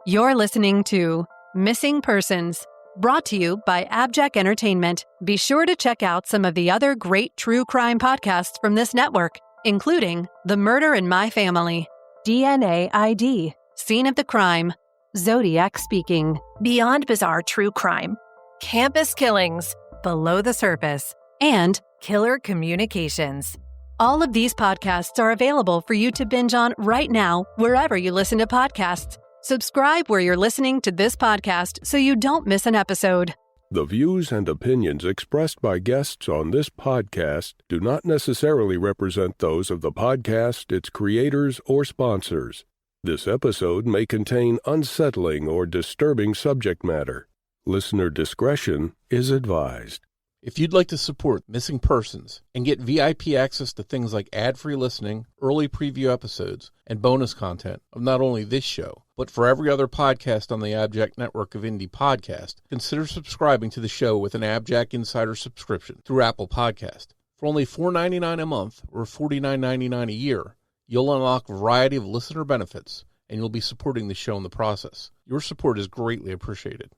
You're listening to Missing Persons, brought to you by AbJack Entertainment. Be sure to check out some of the other great true crime podcasts from this network, including The Murder in My Family, DNA ID, Scene of the Crime, Zodiac Speaking, Beyond Bizarre True Crime, Campus Killings, Below the Surface, and Killer Communications. All of these podcasts are available for you to binge on right now, wherever you listen to podcasts. Subscribe where you're listening to this podcast so you don't miss an episode. The views and opinions expressed by guests on this podcast do not necessarily represent those of the podcast, its creators, or sponsors. This episode may contain unsettling or disturbing subject matter. Listener discretion is advised. If you'd like to support Missing Persons and get VIP access to things like ad-free listening, early preview episodes, and bonus content of not only this show, but for every other podcast on the AbJack network of indie podcasts, consider subscribing to the show with an AbJack Insider subscription through Apple Podcast. For only $4.99 a month or $49.99 a year, you'll unlock a variety of listener benefits, and you'll be supporting the show in the process. Your support is greatly appreciated.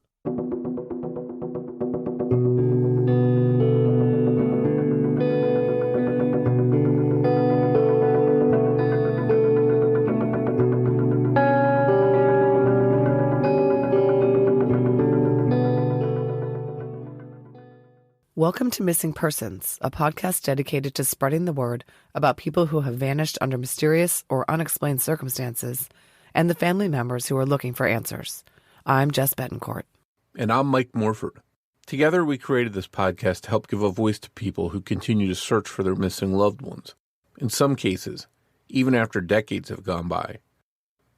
Welcome to Missing Persons, a podcast dedicated to spreading the word about people who have vanished under mysterious or unexplained circumstances and the family members who are looking for answers. I'm Jess Betancourt. And I'm Mike Morford. Together, we created this podcast to help give a voice to people who continue to search for their missing loved ones. In some cases, even after decades have gone by.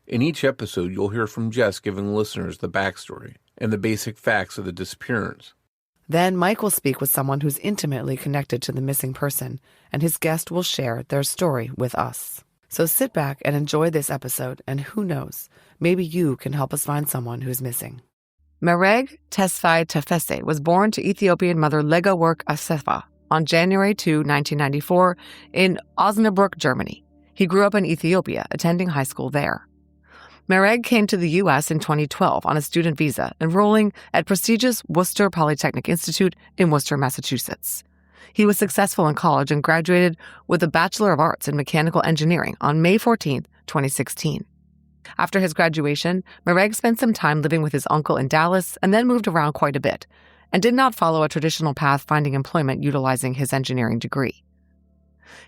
In each episode, you'll hear from Jess giving listeners the backstory and the basic facts of the disappearance. Then Mike will speak with someone who's intimately connected to the missing person, and his guest will share their story with us. So sit back and enjoy this episode, and who knows, maybe you can help us find someone who's missing. Maereg Tesfaye Tafesse was born to Ethiopian mother Legawork Assefa on January 2, 1994, in Osnabrück, Germany. He grew up in Ethiopia, attending high school there. Maereg came to the U.S. in 2012 on a student visa, enrolling at prestigious Worcester Polytechnic Institute in Worcester, Massachusetts. He was successful in college and graduated with a Bachelor of Arts in Mechanical Engineering on May 14, 2016. After his graduation, Maereg spent some time living with his uncle in Dallas and then moved around quite a bit, and did not follow a traditional path finding employment utilizing his engineering degree.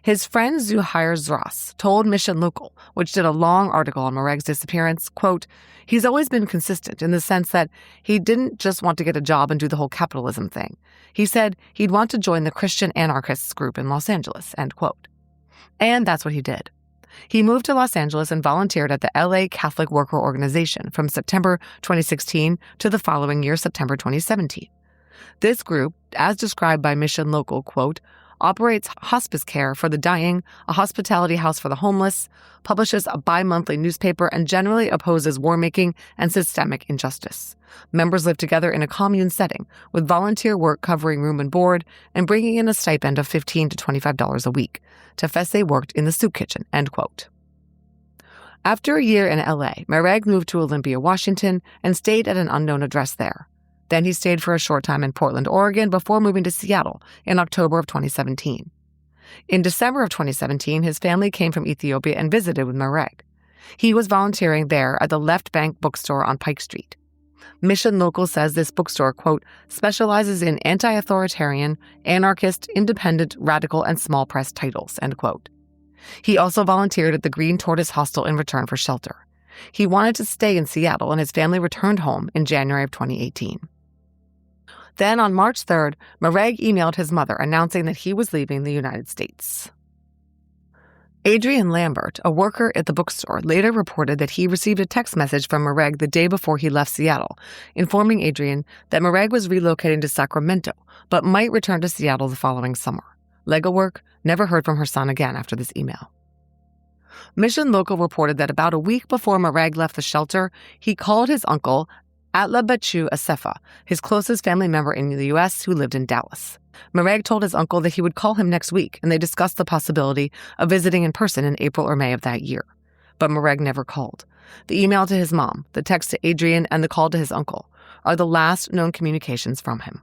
His friend Zuhair Zras told Mission Local, which did a long article on Maereg's disappearance, quote, "He's always been consistent in the sense that he didn't just want to get a job and do the whole capitalism thing. He said he'd want to join the Christian anarchists group in Los Angeles," end quote. And that's what he did. He moved to Los Angeles and volunteered at the LA Catholic Worker Organization from September 2016 to the following year, September 2017. This group, as described by Mission Local, quote, operates hospice care for the dying, a hospitality house for the homeless, publishes a bi-monthly newspaper, and generally opposes war-making and systemic injustice. Members live together in a commune setting, with volunteer work covering room and board and bringing in a stipend of $15 to $25 a week. Tafesse worked in the soup kitchen, end quote. After a year in LA, Maereg moved to Olympia, Washington, and stayed at an unknown address there. Then he stayed for a short time in Portland, Oregon, before moving to Seattle in October of 2017. In December of 2017, his family came from Ethiopia and visited with Maereg. He was volunteering there at the Left Bank bookstore on Pike Street. Mission Local says this bookstore, quote, specializes in anti-authoritarian, anarchist, independent, radical, and small press titles, end quote. He also volunteered at the Green Tortoise Hostel in return for shelter. He wanted to stay in Seattle, and his family returned home in January of 2018. Then, on March 3rd, Maereg emailed his mother announcing that he was leaving the United States. Adrian Lambert, a worker at the bookstore, later reported that he received a text message from Maereg the day before he left Seattle, informing Adrian that Maereg was relocating to Sacramento, but might return to Seattle the following summer. Legawork never heard from her son again after this email. Mission Local reported that about a week before Maereg left the shelter, he called his uncle, AbJack Assefa, his closest family member in the U.S. who lived in Dallas. Maereg told his uncle that he would call him next week, and they discussed the possibility of visiting in person in April or May of that year. But Maereg never called. The email to his mom, the text to Adrian, and the call to his uncle are the last known communications from him.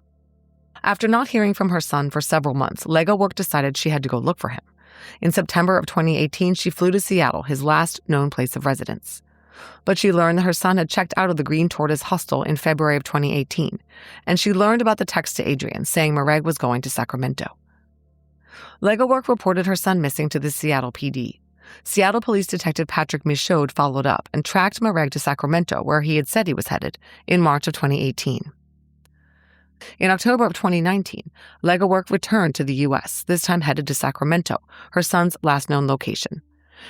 After not hearing from her son for several months, Legawork decided she had to go look for him. In September of 2018, she flew to Seattle, his last known place of residence. But she learned that her son had checked out of the Green Tortoise hostel in February of 2018, and she learned about the text to Adrian saying Maereg was going to Sacramento. Legawork reported her son missing to the Seattle PD. Seattle Police Detective Patrick Michaud followed up and tracked Maereg to Sacramento, where he had said he was headed, in March of 2018. In October of 2019, Legawork returned to the U.S., this time headed to Sacramento, her son's last known location.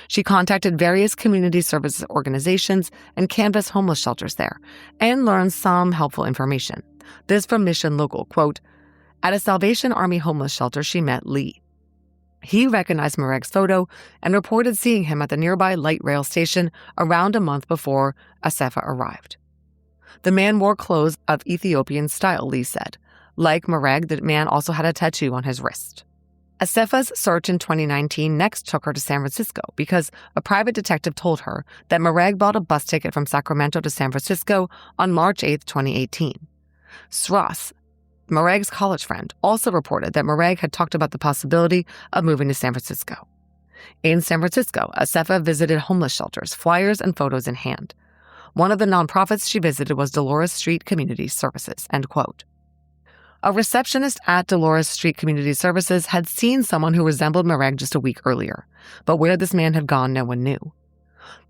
She contacted various community services organizations and canvassed homeless shelters there, and learned some helpful information. This from Mission Local, quote, "At a Salvation Army homeless shelter, she met Lee. He recognized Maereg's photo and reported seeing him at the nearby light rail station around a month before Assefa arrived. The man wore clothes of Ethiopian style," Lee said. Like Maereg, the man also had a tattoo on his wrist. Assefa's search in 2019 next took her to San Francisco because a private detective told her that Maereg bought a bus ticket from Sacramento to San Francisco on March 8, 2018. Sross, Maereg's college friend, also reported that Maereg had talked about the possibility of moving to San Francisco. In San Francisco, Assefa visited homeless shelters, flyers and photos in hand. One of the nonprofits she visited was Dolores Street Community Services, end quote. A receptionist at Dolores Street Community Services had seen someone who resembled Maereg just a week earlier, but where this man had gone, no one knew.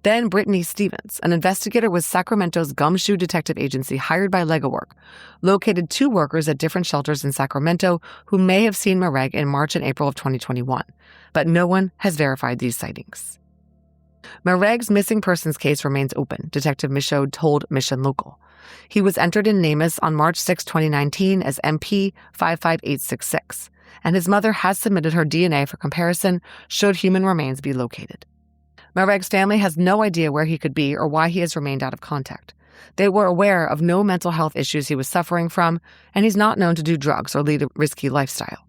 Then Brittany Stevens, an investigator with Sacramento's Gumshoe Detective Agency hired by Legawork, located two workers at different shelters in Sacramento who may have seen Maereg in March and April of 2021, but no one has verified these sightings. Maereg's missing persons case remains open, Detective Michaud told Mission Local. He was entered in NamUs on March 6, 2019 as MP 55866, and his mother has submitted her DNA for comparison should human remains be located. Maereg's family has no idea where he could be or why he has remained out of contact. They were aware of no mental health issues he was suffering from, and he's not known to do drugs or lead a risky lifestyle.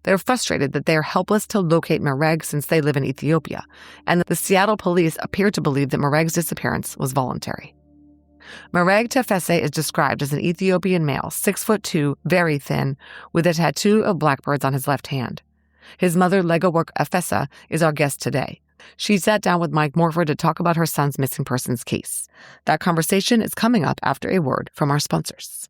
They're frustrated that they are helpless to locate Maereg since they live in Ethiopia, and that the Seattle police appear to believe that Maereg's disappearance was voluntary. Maereg Tesfaye is described as an Ethiopian male, 6'2", very thin, with a tattoo of blackbirds on his left hand. His mother, Legawork Assefa, is our guest today. She sat down with Mike Morford to talk about her son's missing persons case. That conversation is coming up after a word from our sponsors.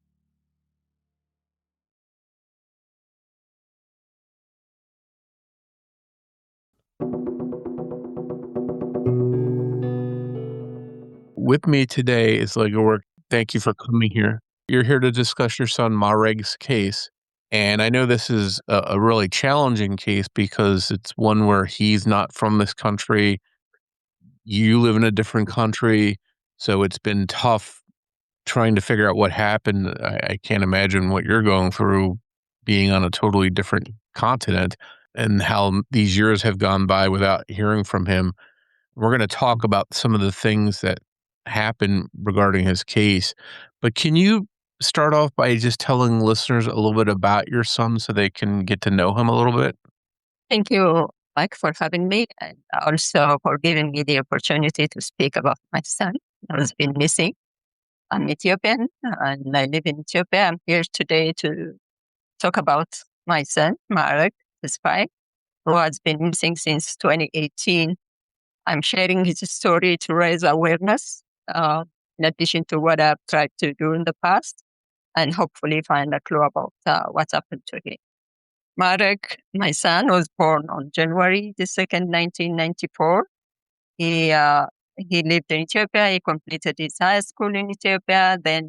With me today is Legawork. Thank you for coming here. You're here to discuss your son Maereg's case. And I know this is a really challenging case because it's one where he's not from this country. You live in a different country. So it's been tough trying to figure out what happened. I can't imagine what you're going through being on a totally different continent and how these years have gone by without hearing from him. We're going to talk about some of the things that happened regarding his case. But can you start off by just telling listeners a little bit about your son so they can get to know him a little bit? Thank you, Mike, for having me and also for giving me the opportunity to speak about my son who has been missing. I'm Ethiopian and I live in Ethiopia. I'm here today to talk about my son, Maereg Tesfaye, who has been missing since 2018. I'm sharing his story to raise awareness, in addition to what I've tried to do in the past, and hopefully find a clue about what happened to him. Maereg, my son, was born on January the 2nd, 1994. He lived in Ethiopia. He completed his high school in Ethiopia. Then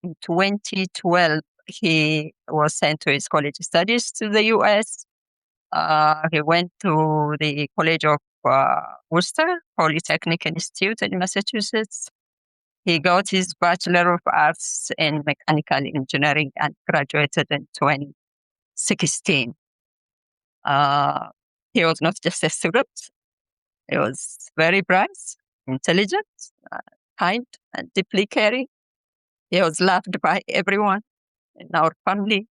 in 2012, he was sent to his college studies to the U.S. He went to the College of Worcester Polytechnic Institute in Massachusetts. He got his Bachelor of Arts in Mechanical Engineering and graduated in 2016. He was not just a student. He was very bright, intelligent, kind, and deeply caring. He was loved by everyone in our family.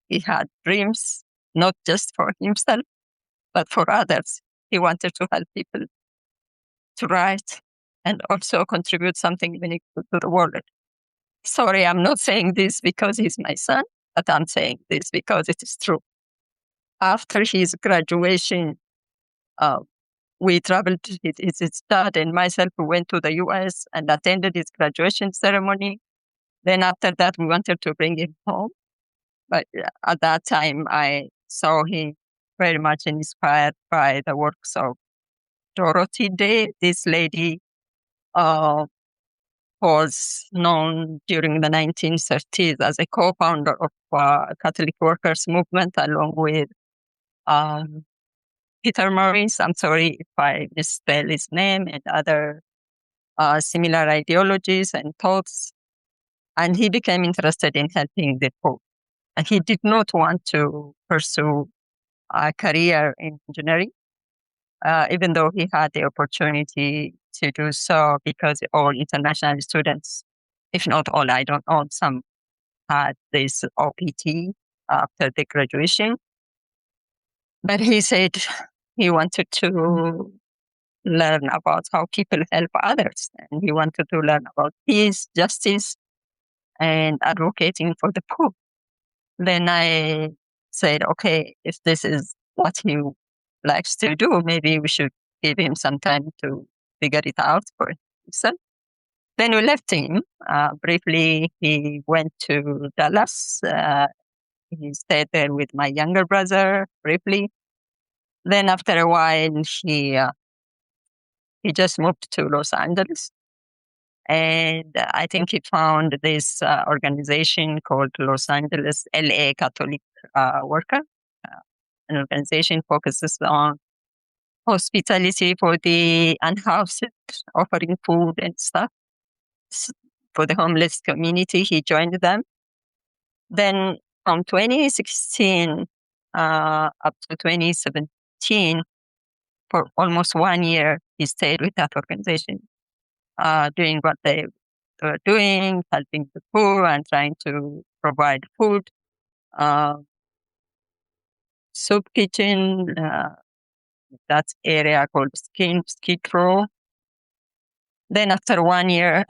He had dreams, not just for himself, but for others. He wanted to help people to write, and also contribute something meaningful to the world. Sorry, I'm not saying this because he's my son, but I'm saying this because it is true. After his graduation, we traveled, his dad and myself, we went to the US and attended his graduation ceremony. Then after that, we wanted to bring him home. But at that time, I saw him very much inspired by the works of Dorothy Day. This lady was known during the 1930s as a co-founder of Catholic Workers Movement, along with Peter Maurice. I'm sorry if I misspell his name, and other similar ideologies and thoughts. And he became interested in helping the poor. And he did not want to pursue a career in engineering, even though he had the opportunity to do so, because all international students, if not all, I don't know, some had this OPT after the graduation. But he said he wanted to learn about how people help others, and he wanted to learn about peace, justice, and advocating for the poor. Then I said, okay, if this is what he likes to do, maybe we should give him some time to figure it out for himself. Then we left him. Briefly, he went to Dallas. He stayed there with my younger brother briefly. Then after a while, he just moved to Los Angeles. And I think he found this organization called Los Angeles LA Catholic Worker. An organization focuses on hospitality for the unhoused, offering food and stuff for the homeless community. He joined them. Then from 2016 up to 2017, for almost 1 year, he stayed with that organization, doing what they were doing, helping the poor and trying to provide food, soup kitchen, that area called Skid Row. Then after 1 year,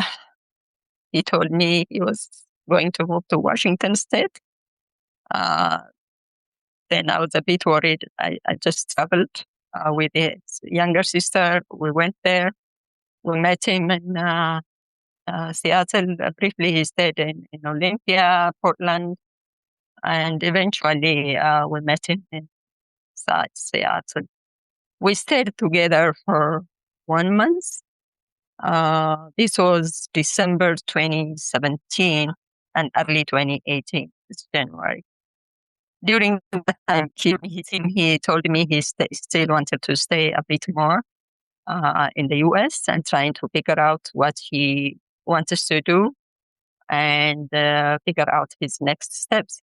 he told me he was going to move to Washington State. Then I was a bit worried. I just traveled with his younger sister. We went there. We met him in Seattle. Briefly, he stayed in Olympia, Portland. And eventually, we met him in Seattle. We stayed together for 1 month. This was December 2017 and early 2018, it's January. During the time, he told me he still wanted to stay a bit more in the US and trying to figure out what he wants to do and figure out his next steps.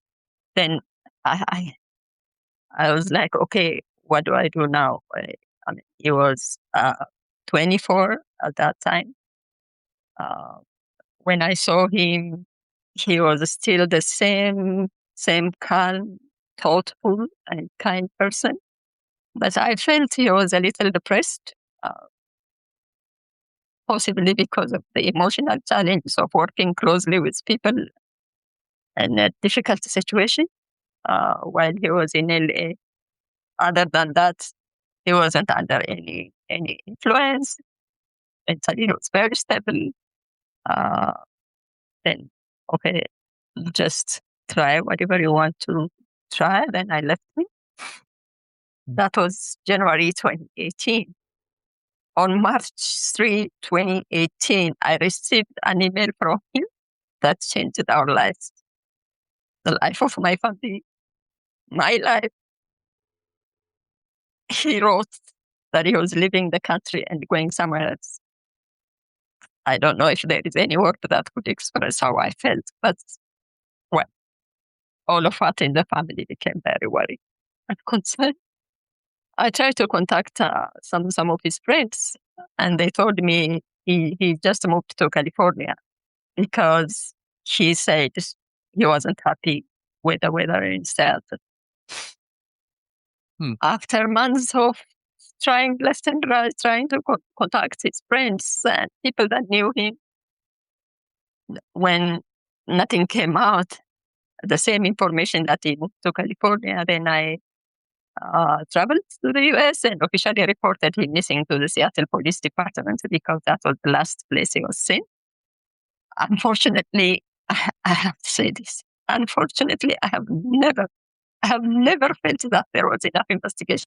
Then I was like, okay, what do I do now? I mean, he was 24 at that time. When I saw him, he was still the same calm, thoughtful, and kind person. But I felt he was a little depressed, possibly because of the emotional challenge of working closely with people in a difficult situation while he was in LA. Other than that, he wasn't under any influence. Mentally, he was very stable. Then, okay, just try whatever you want to try. Then I left him. That was January 2018. On March 3, 2018, I received an email from him that changed our lives. The life of my family, my life. He wrote that he was leaving the country and going somewhere else. I don't know if there is any word that would express how I felt, but well, all of us in the family became very worried and concerned. I tried to contact some of his friends, and they told me he just moved to California because he said he wasn't happy with the weather in Seattle. After months of trying left and right, trying to contact his friends and people that knew him. When nothing came out, the same information that he moved to California, then I traveled to the US and officially reported him missing to the Seattle Police Department because that was the last place he was seen. Unfortunately, I have to say this. Unfortunately, I have never felt that there was enough investigation.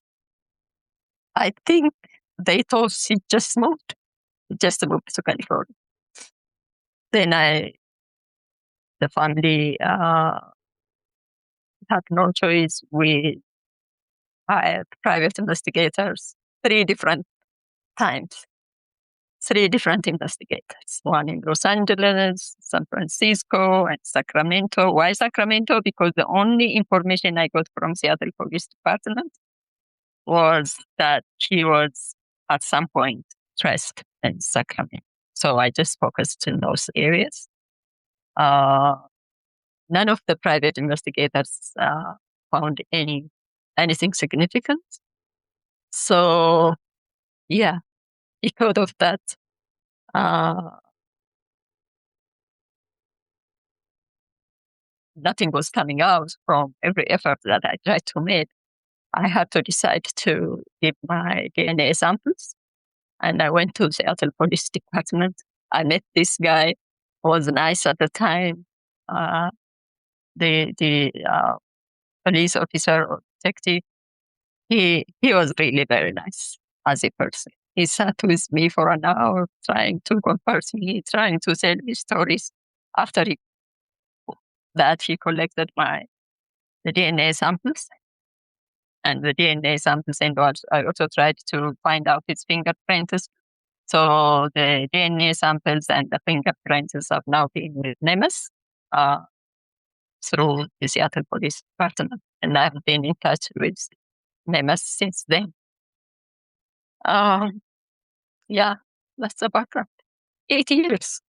I think they thought he just moved to California. Then the family had no choice. We hired private investigators 3 different times. 3 different investigators, one in Los Angeles, San Francisco, and Sacramento. Why Sacramento? Because the only information I got from Seattle Police Department was that he was at some point traced in Sacramento. So I just focused in those areas. None of the private investigators found anything significant. So, yeah, because of that, nothing was coming out from every effort that I tried to make. I had to decide to give my DNA samples. And I went to the Seattle Police Department. I met this guy who was nice at the time. The police officer or detective, he was really very nice as a person. He sat with me for an hour trying to converse me, trying to tell me stories. After he collected the DNA samples. And the DNA samples, and I also tried to find out his fingerprints. So the DNA samples and the fingerprints have now been with NEMIS through the Seattle Police Department. And I've been in touch with NEMIS since then. Yeah, that's the background. 8 years.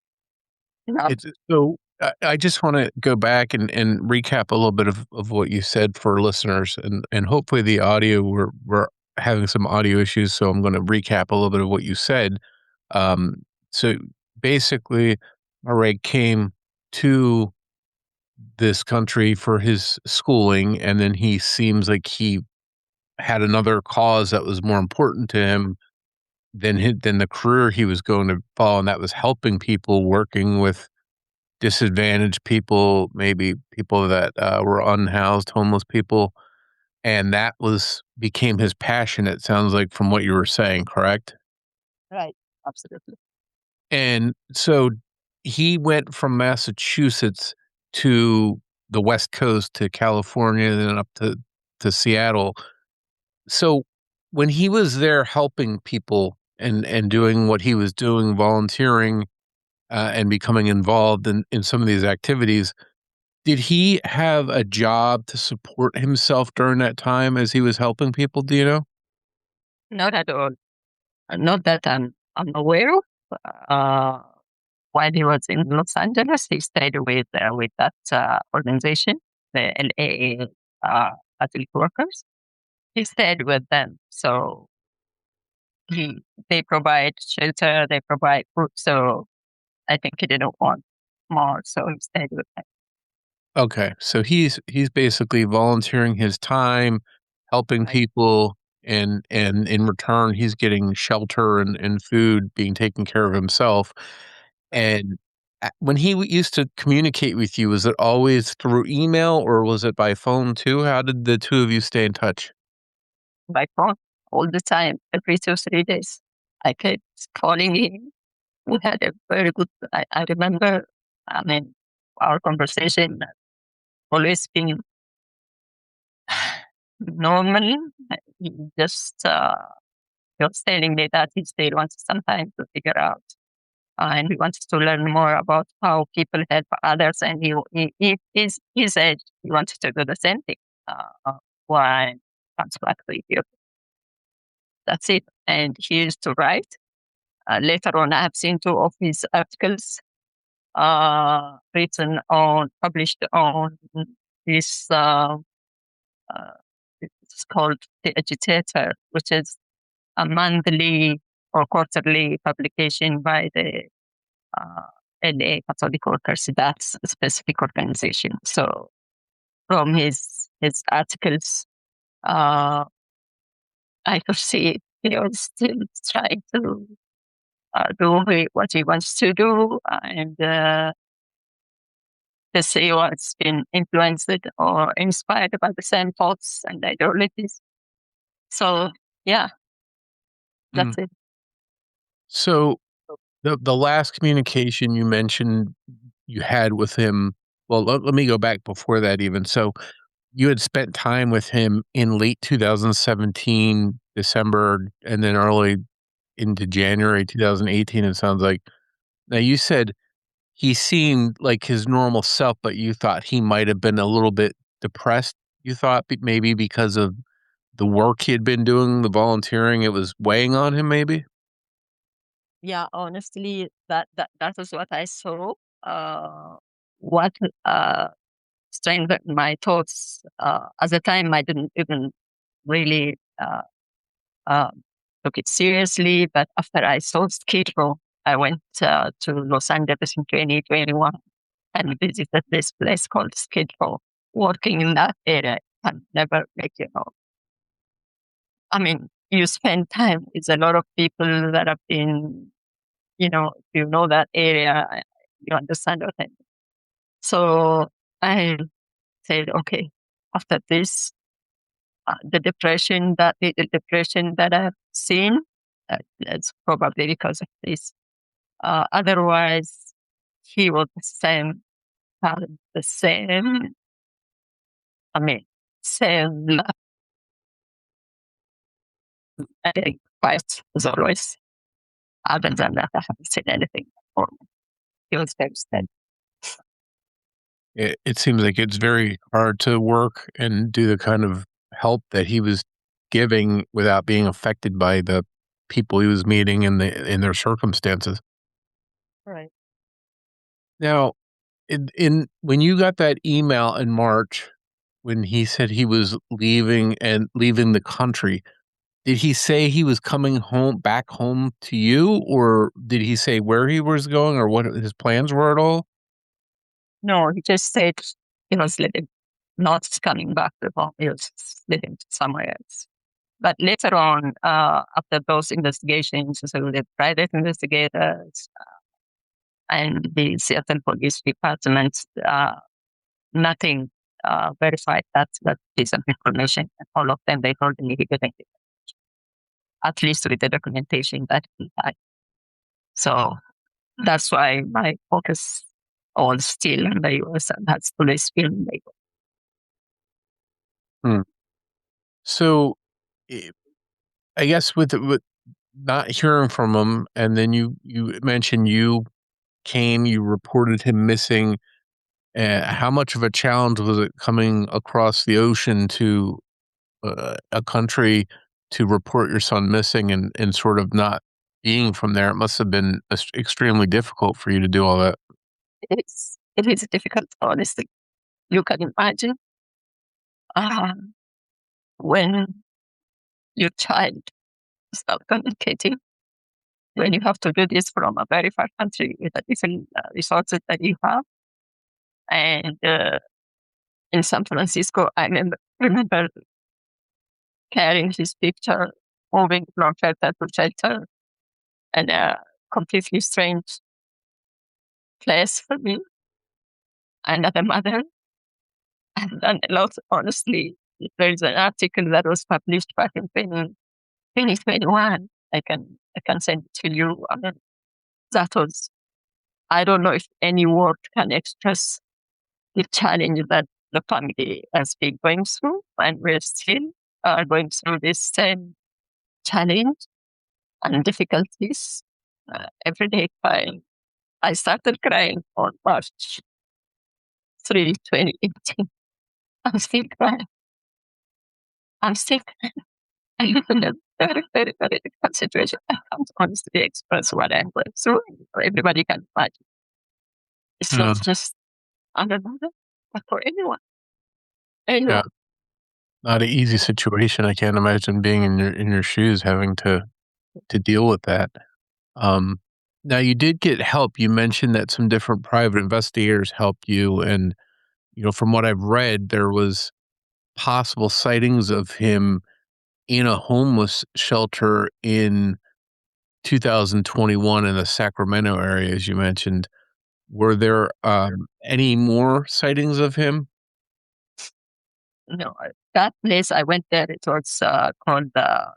Now. So I just want to go back and recap a little bit of what you said for listeners, and hopefully the audio, we're having some audio issues, so I'm going to recap a little bit of what you said. So basically, Maereg came to this country for his schooling, and then he seems like he had another cause that was more important to him than the career he was going to follow, and that was helping people, working with disadvantaged people, maybe people that were unhoused, homeless people, and that became his passion, it sounds like, from what you were saying, correct? Right, absolutely. And so he went from Massachusetts to the West Coast, to California, and then up to Seattle. So when he was there helping people and doing what he was doing, volunteering, and becoming involved in some of these activities, did he have a job to support himself during that time as he was helping people? Do you know? Not at all. Not that I'm aware of. While he was in Los Angeles, he stayed with that organization, the LAA Athletic Workers. He stayed with them. So they provide shelter, they provide food. So I think he didn't want more, so he stayed with them. Okay, so he's basically volunteering his time, helping people, and in return, he's getting shelter and food, being taken care of himself. And when he used to communicate with you, was it always through email or was it by phone too? How did the two of you stay in touch? By phone, all the time, every 2-3 days. I kept calling him. We had a very good, I remember, our conversation always been normal. He just was telling me that he still wants some time to figure out. And he wants to learn more about how people help others. And he said he wanted to do the same thing when he comes back to Ethiopia. That's it. And he used to write. Later on, I have seen 2 of his articles published on this, it's called The Agitator, which is a monthly or quarterly publication by the LA Catholic Workers, that's a specific organization. So from his articles, I could see he was still trying to do what he wants to do, and to see what's been influenced or inspired by the same thoughts and ideologies. So, yeah, that's it. So the last communication you mentioned you had with him, well, let me go back before that even. So you had spent time with him in late 2017, December, and then early into January 2018, it sounds like. Now, you said he seemed like his normal self, but you thought he might have been a little bit depressed. You thought maybe because of the work he had been doing, the volunteering, it was weighing on him, maybe? Yeah, honestly, that was what I saw. What strengthened my thoughts. At the time, I didn't even really uh, took it seriously. But after I saw Skid Row, I went to Los Angeles in 2021 and visited this place called Skid Row. Working in that area can never make I mean, you spend time with a lot of people that have been, if you know that area, you understand what I mean. So I said, okay, after this, the depression that I've seen, that's probably because of this. Otherwise, he was the same, had the same, same fight as always. Other than that, I haven't seen anything more. He was very steady. It seems like it's very hard to work and do the kind of help that he was giving without being affected by the people he was meeting and in their circumstances. Right. Now, in when you got that email in March, when he said he was leaving the country, did he say he was coming back home to you, or did he say where he was going or what his plans were at all? No, he just said he was living, not coming back to home. He was living somewhere else. But later on, after those investigations, so the private investigators and the Seattle Police Department, nothing verified that piece of information. And all of them, they told me he didn't, at least with the documentation that he had. So that's why my focus all still on the US, and that's police film. Hmm. So, I guess with not hearing from him, and then you mentioned you reported him missing. How much of a challenge was it coming across the ocean to a country to report your son missing and sort of not being from there? It must have been extremely difficult for you to do all that. It is difficult, honestly. You can imagine when your child is not communicating, when you have to do this from a very far country with the different resources that you have. And in San Francisco, I remember carrying his picture, moving from shelter to shelter, and a completely strange place for me. And as a mother, I've done a lot, honestly. There is an article that was published back in 2021. I can send it to you. I mean, that was, I don't know if any word can express the challenge that the family has been going through, and we're still going through this same challenge and difficulties every day. I started crying on March 3, 2018. I'm still crying. I'm still crying. I live in a very, very, very difficult situation. I can't honestly express what I'm going through. Everybody can imagine. It's Yeah. not just under mother, but for anyone. Yeah. Anyone. Not an easy situation. I can't imagine being in your shoes, having to deal with that. Um, Now you did get help. You mentioned that some different private investigators helped you, and from what I've read, there was possible sightings of him in a homeless shelter in 2021 in the Sacramento area, as you mentioned. Were there any more sightings of him? No, that place I went there, it was called the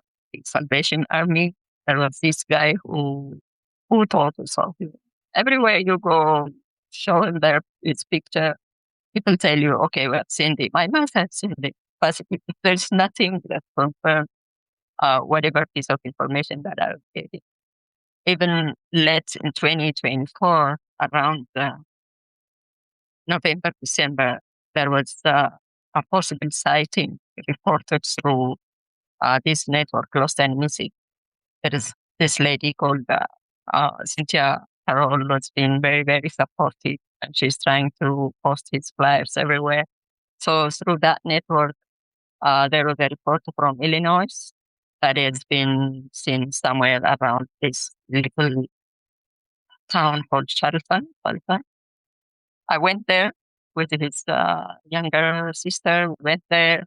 Salvation Army. There was this guy who told us all. Everywhere you go, show him his picture. People tell you, okay, we have seen it. My mouth has seen it. But there's nothing that confirms whatever piece of information that I've given. Even late in 2024, around November, December, there was a possible sighting reported through this network, Lost and Missing. There is this lady called Cynthia Carroll was being very, very supportive, and she's trying to post his flyers everywhere. So through that network, there was a report from Illinois that has been seen somewhere around this little town called Charlton. I went there with his younger sister. We went there.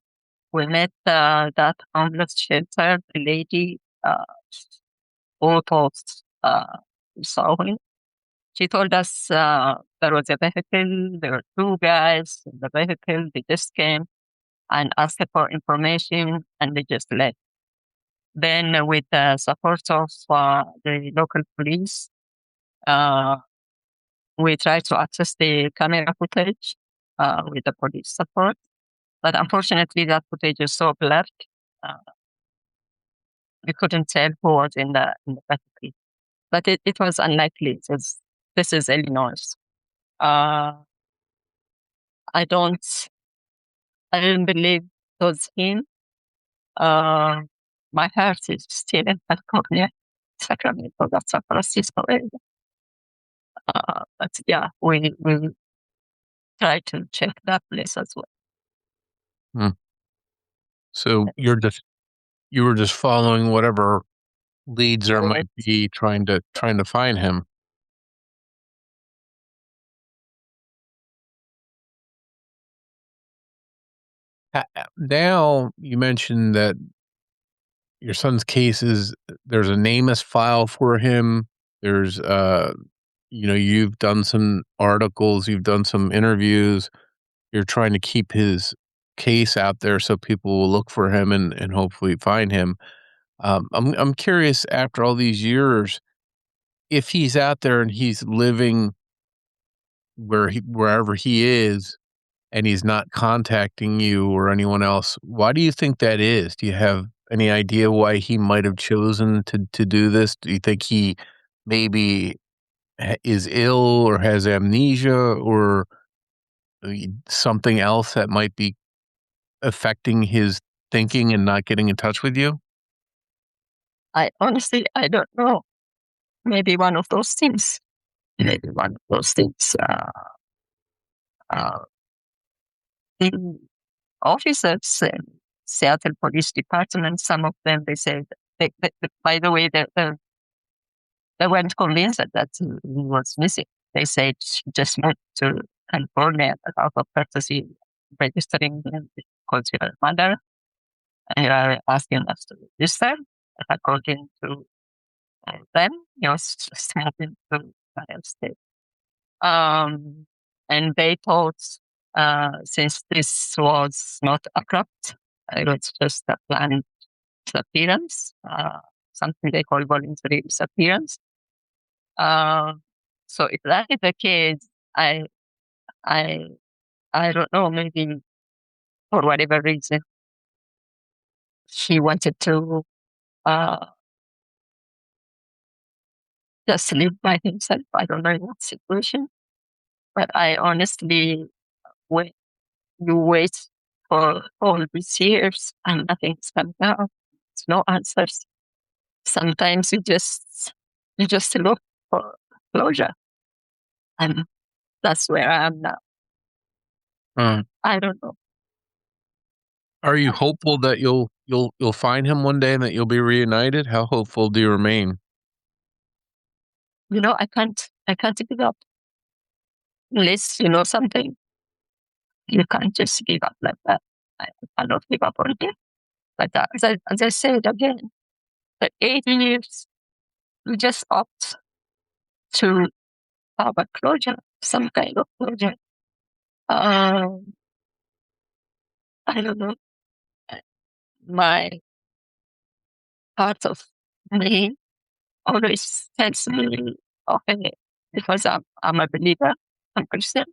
We met that homeless shelter lady who told we saw him. She told us there was a vehicle. There were two guys in the vehicle. They just came and asked for information, and they just left. Then, with the support of the local police, we tried to access the camera footage with the police support. But unfortunately, that footage is so blurred, we couldn't tell who was in the vehicle. But it was unlikely. This is Illinois. I didn't believe it was him. My heart is still in California, Sacramento, that's San Francisco area. But yeah, we try to check that place as well. Hmm. So you were just following whatever leads there might be, trying to find him. Now you mentioned that your son's case there's a NamUs file for him. There's you've done some articles, you've done some interviews. You're trying to keep his case out there so people will look for him and hopefully find him. I'm curious, after all these years, if he's out there and he's living wherever he is, and he's not contacting you or anyone else, why do you think that is? Do you have any idea why he might have chosen to do this? Do you think he maybe is ill or has amnesia or something else that might be affecting his thinking and not getting in touch with you? I honestly, I don't know. Maybe one of those things. Maybe one of those things. The officers in Seattle Police Department, some of them, they said, by the way, they weren't convinced that he was missing. They said she just moved to California out of courtesy, registering him because you're a mother, and you are asking us to register. According to them, he was just moving to Ohio State. And they thought, since this was not abrupt, it was just a planned disappearance, something they call voluntary disappearance. So if that is the case, I don't know, maybe for whatever reason, he wanted to just live by himself. I don't know in what situation. But I honestly, when you wait for all these years and nothing's coming out, there's no answers. Sometimes you just look for closure, and that's where I am now. Hmm. I don't know. Are you hopeful that you'll find him one day and that you'll be reunited? How hopeful do you remain? I can't give up. Unless you know something, you can't just give up like that. I cannot give up on him. But as I said again, for 8 years, we just opt to have a closure, some kind of closure. I don't know. My part of me always tells me, okay, because I'm a believer, I'm Christian,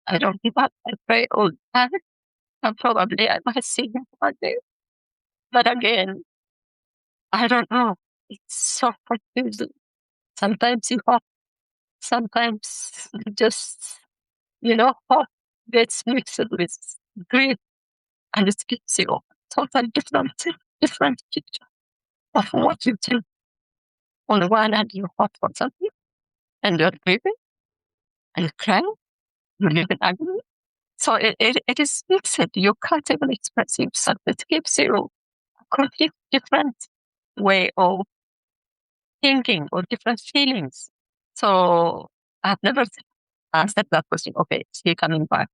I don't give up. I pray all the time, and probably I might see him one day. But again, I don't know. It's so confusing. Sometimes you hope, sometimes you just, hope gets mixed with grief, and it gives you a total different picture of what you think. On the one hand, you hope for something, and you're grieving, and you're crying, you live in agony. So it is mixed. You can't even express yourself. It gives you a complete different way of thinking or different feelings. So I've never asked that question. Okay, is he coming back?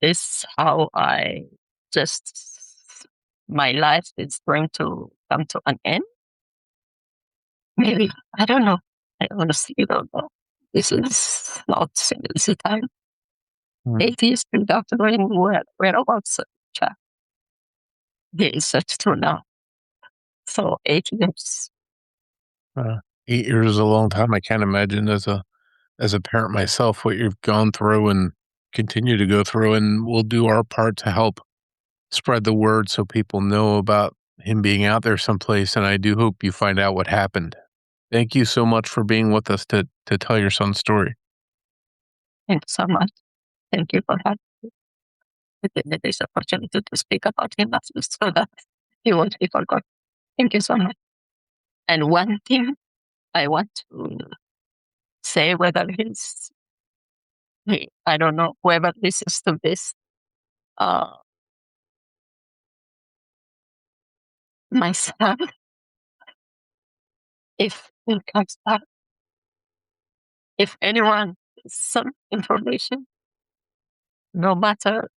Is how my life is going to come to an end? Maybe. I don't know. I honestly don't know. This is not an easy time. 8 years without knowing whereabouts Jack. There is such true now. So 8 years. 8 years is a long time. I can't imagine as a parent myself what you've gone through and continue to go through, and we'll do our part to help spread the word so people know about him being out there someplace, and I do hope you find out what happened. Thank you so much for being with us to tell your son's story. Thank you so much. Thank you for having me. Giving me this opportunity to speak about him so that he won't be forgotten. Thank you so much. And one thing I want to say, I don't know, whoever listens to this, my son, if he comes back, if anyone has some information, no matter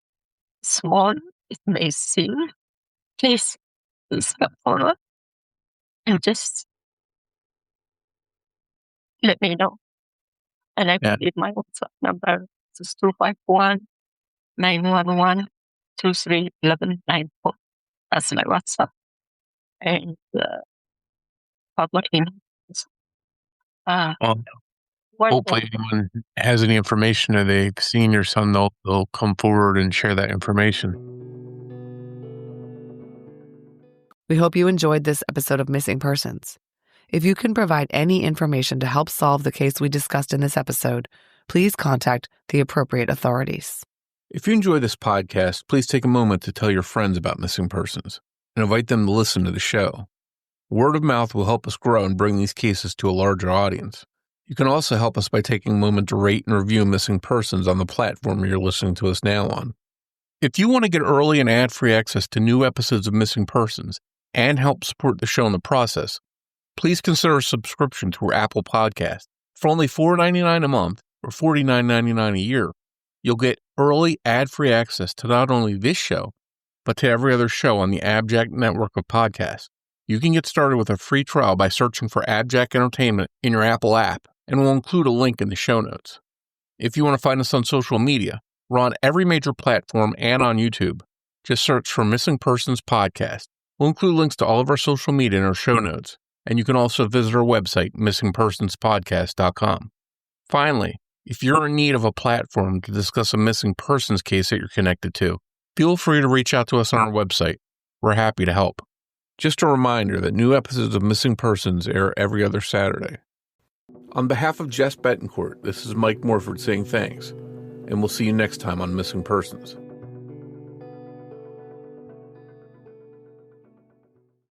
small it may seem, please come forward and just let me know. And I can give my WhatsApp number. It's 251-911-231194. That's my WhatsApp. And public email. Hopefully anyone has any information or they've seen your son, they'll come forward and share that information. We hope you enjoyed this episode of Missing Persons. If you can provide any information to help solve the case we discussed in this episode, please contact the appropriate authorities. If you enjoy this podcast, please take a moment to tell your friends about Missing Persons and invite them to listen to the show. Word of mouth will help us grow and bring these cases to a larger audience. You can also help us by taking a moment to rate and review Missing Persons on the platform you're listening to us now on. If you want to get early and ad-free access to new episodes of Missing Persons and help support the show in the process, please consider a subscription to our Apple Podcast. For only $4.99 a month or $49.99 a year, you'll get early ad-free access to not only this show, but to every other show on the AbJack network of podcasts. You can get started with a free trial by searching for AbJack Entertainment in your Apple app, and we'll include a link in the show notes. If you want to find us on social media, we're on every major platform and on YouTube. Just search for Missing Persons Podcast. We'll include links to all of our social media in our show notes, and you can also visit our website, missingpersonspodcast.com. Finally, if you're in need of a platform to discuss a missing persons case that you're connected to, feel free to reach out to us on our website. We're happy to help. Just a reminder that new episodes of Missing Persons air every other Saturday. On behalf of Jess Betancourt, this is Mike Morford saying thanks, and we'll see you next time on Missing Persons.